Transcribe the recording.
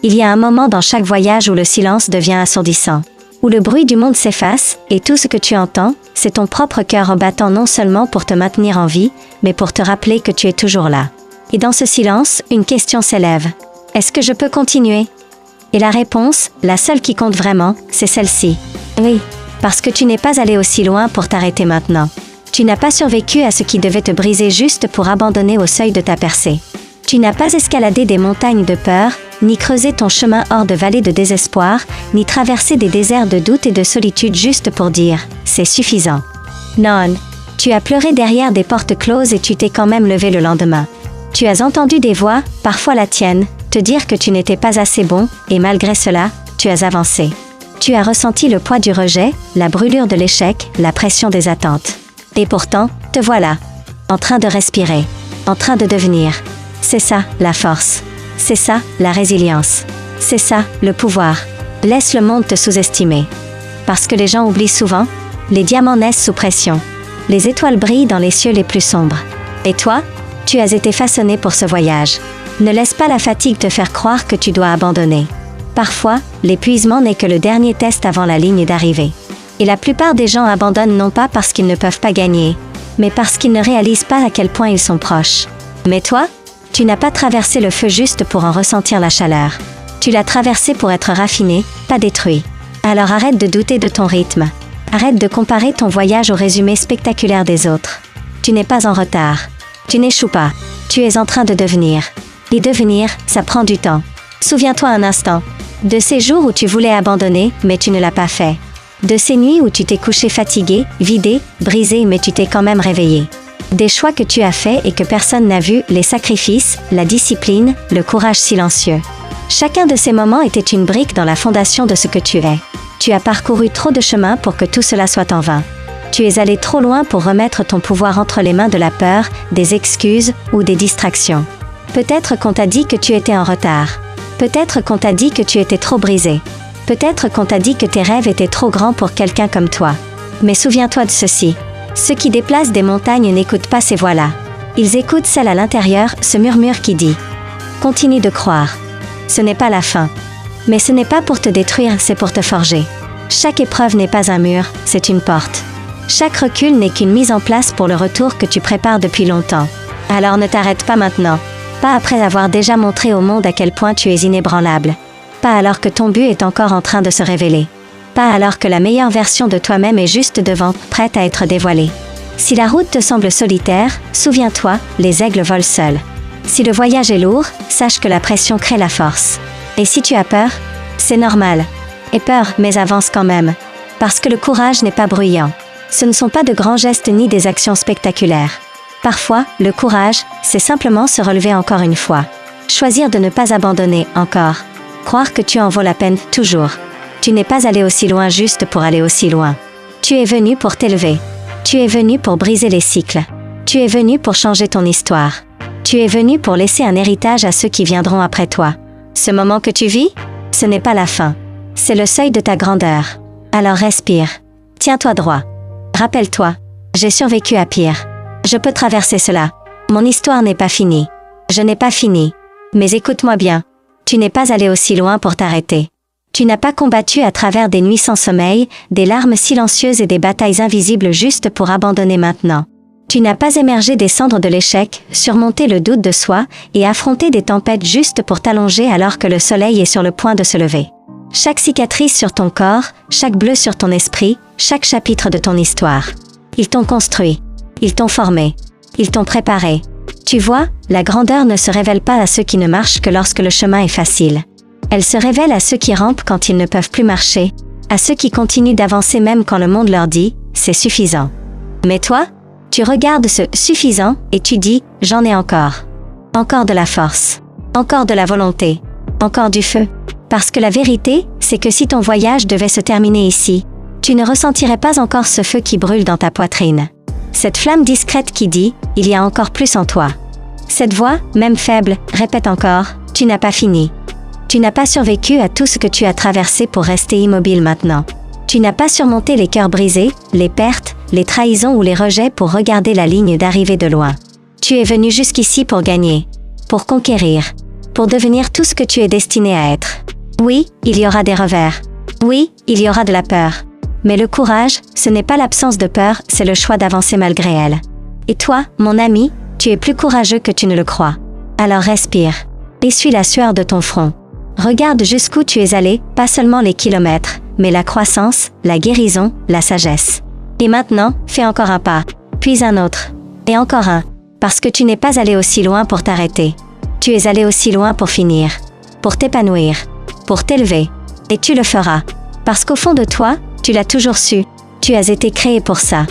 Il y a un moment dans chaque voyage où le silence devient assourdissant, où le bruit du monde s'efface, et tout ce que tu entends, c'est ton propre cœur en battant non seulement pour te maintenir en vie, mais pour te rappeler que tu es toujours là. Et dans ce silence, une question s'élève. Est-ce que je peux continuer? Et la réponse, la seule qui compte vraiment, c'est celle-ci. Oui, parce que tu n'es pas allé aussi loin pour t'arrêter maintenant. Tu n'as pas survécu à ce qui devait te briser juste pour abandonner au seuil de ta percée. Tu n'as pas escaladé des montagnes de peur, ni creusé ton chemin hors de vallées de désespoir, ni traversé des déserts de doute et de solitude juste pour dire « c'est suffisant ». Non, tu as pleuré derrière des portes closes et tu t'es quand même levé le lendemain. Tu as entendu des voix, parfois la tienne, te dire que tu n'étais pas assez bon, et malgré cela, tu as avancé. Tu as ressenti le poids du rejet, la brûlure de l'échec, la pression des attentes. Et pourtant, te voilà, en train de respirer, en train de devenir. C'est ça, la force. C'est ça, la résilience. C'est ça, le pouvoir. Laisse le monde te sous-estimer. Parce que les gens oublient souvent, les diamants naissent sous pression. Les étoiles brillent dans les cieux les plus sombres. Et toi, tu as été façonné pour ce voyage. Ne laisse pas la fatigue te faire croire que tu dois abandonner. Parfois, l'épuisement n'est que le dernier test avant la ligne d'arrivée. Et la plupart des gens abandonnent non pas parce qu'ils ne peuvent pas gagner, mais parce qu'ils ne réalisent pas à quel point ils sont proches. Mais toi, tu n'as pas traversé le feu juste pour en ressentir la chaleur. Tu l'as traversé pour être raffiné, pas détruit. Alors arrête de douter de ton rythme. Arrête de comparer ton voyage au résumé spectaculaire des autres. Tu n'es pas en retard. Tu n'échoues pas. Tu es en train de devenir. Et devenir, ça prend du temps. Souviens-toi un instant. De ces jours où tu voulais abandonner, mais tu ne l'as pas fait. De ces nuits où tu t'es couché fatigué, vidé, brisé, mais tu t'es quand même réveillé. Des choix que tu as faits et que personne n'a vu, les sacrifices, la discipline, le courage silencieux. Chacun de ces moments était une brique dans la fondation de ce que tu es. Tu as parcouru trop de chemin pour que tout cela soit en vain. Tu es allé trop loin pour remettre ton pouvoir entre les mains de la peur, des excuses ou des distractions. Peut-être qu'on t'a dit que tu étais en retard. Peut-être qu'on t'a dit que tu étais trop brisé. Peut-être qu'on t'a dit que tes rêves étaient trop grands pour quelqu'un comme toi. Mais souviens-toi de ceci. Ceux qui déplacent des montagnes n'écoutent pas ces voix-là. Ils écoutent celle à l'intérieur, ce murmure qui dit « Continue de croire. Ce n'est pas la fin. Mais ce n'est pas pour te détruire, c'est pour te forger. Chaque épreuve n'est pas un mur, c'est une porte. Chaque recul n'est qu'une mise en place pour le retour que tu prépares depuis longtemps. Alors ne t'arrête pas maintenant. Pas après avoir déjà montré au monde à quel point tu es inébranlable. Pas alors que ton but est encore en train de se révéler. Pas alors que la meilleure version de toi-même est juste devant, prête à être dévoilée. Si la route te semble solitaire, souviens-toi, les aigles volent seuls. Si le voyage est lourd, sache que la pression crée la force. Et si tu as peur, c'est normal. Aie peur, mais avance quand même. Parce que le courage n'est pas bruyant. Ce ne sont pas de grands gestes ni des actions spectaculaires. Parfois, le courage, c'est simplement se relever encore une fois. Choisir de ne pas abandonner, encore. Croire que tu en vaux la peine, toujours. Tu n'es pas allé aussi loin juste pour aller aussi loin. Tu es venu pour t'élever. Tu es venu pour briser les cycles. Tu es venu pour changer ton histoire. Tu es venu pour laisser un héritage à ceux qui viendront après toi. Ce moment que tu vis, ce n'est pas la fin. C'est le seuil de ta grandeur. Alors respire. Tiens-toi droit. Rappelle-toi, j'ai survécu à pire. Je peux traverser cela. Mon histoire n'est pas finie. Je n'ai pas fini. Mais écoute-moi bien. Tu n'es pas allé aussi loin pour t'arrêter. Tu n'as pas combattu à travers des nuits sans sommeil, des larmes silencieuses et des batailles invisibles juste pour abandonner maintenant. Tu n'as pas émergé des cendres de l'échec, surmonté le doute de soi, et affronté des tempêtes juste pour t'allonger alors que le soleil est sur le point de se lever. Chaque cicatrice sur ton corps, chaque bleu sur ton esprit, chaque chapitre de ton histoire. Ils t'ont construit. Ils t'ont formé. Ils t'ont préparé. Tu vois, la grandeur ne se révèle pas à ceux qui ne marchent que lorsque le chemin est facile. Elle se révèle à ceux qui rampent quand ils ne peuvent plus marcher, à ceux qui continuent d'avancer même quand le monde leur dit « c'est suffisant ». Mais toi, tu regardes ce « suffisant » et tu dis « j'en ai encore ». Encore de la force. Encore de la volonté. Encore du feu. Parce que la vérité, c'est que si ton voyage devait se terminer ici, tu ne ressentirais pas encore ce feu qui brûle dans ta poitrine. Cette flamme discrète qui dit « il y a encore plus en toi ». Cette voix, même faible, répète encore « tu n'as pas fini ». Tu n'as pas survécu à tout ce que tu as traversé pour rester immobile maintenant. Tu n'as pas surmonté les cœurs brisés, les pertes, les trahisons ou les rejets pour regarder la ligne d'arrivée de loin. Tu es venu jusqu'ici pour gagner, pour conquérir, pour devenir tout ce que tu es destiné à être. Oui, il y aura des revers. Oui, il y aura de la peur. Mais le courage, ce n'est pas l'absence de peur, c'est le choix d'avancer malgré elle. Et toi, mon ami, tu es plus courageux que tu ne le crois. Alors respire. Essuie la sueur de ton front. Regarde jusqu'où tu es allé, pas seulement les kilomètres, mais la croissance, la guérison, la sagesse. Et maintenant, fais encore un pas, puis un autre, et encore un, parce que tu n'es pas allé aussi loin pour t'arrêter. Tu es allé aussi loin pour finir, pour t'épanouir, pour t'élever. Et tu le feras. Parce qu'au fond de toi, tu l'as toujours su, tu as été créé pour ça.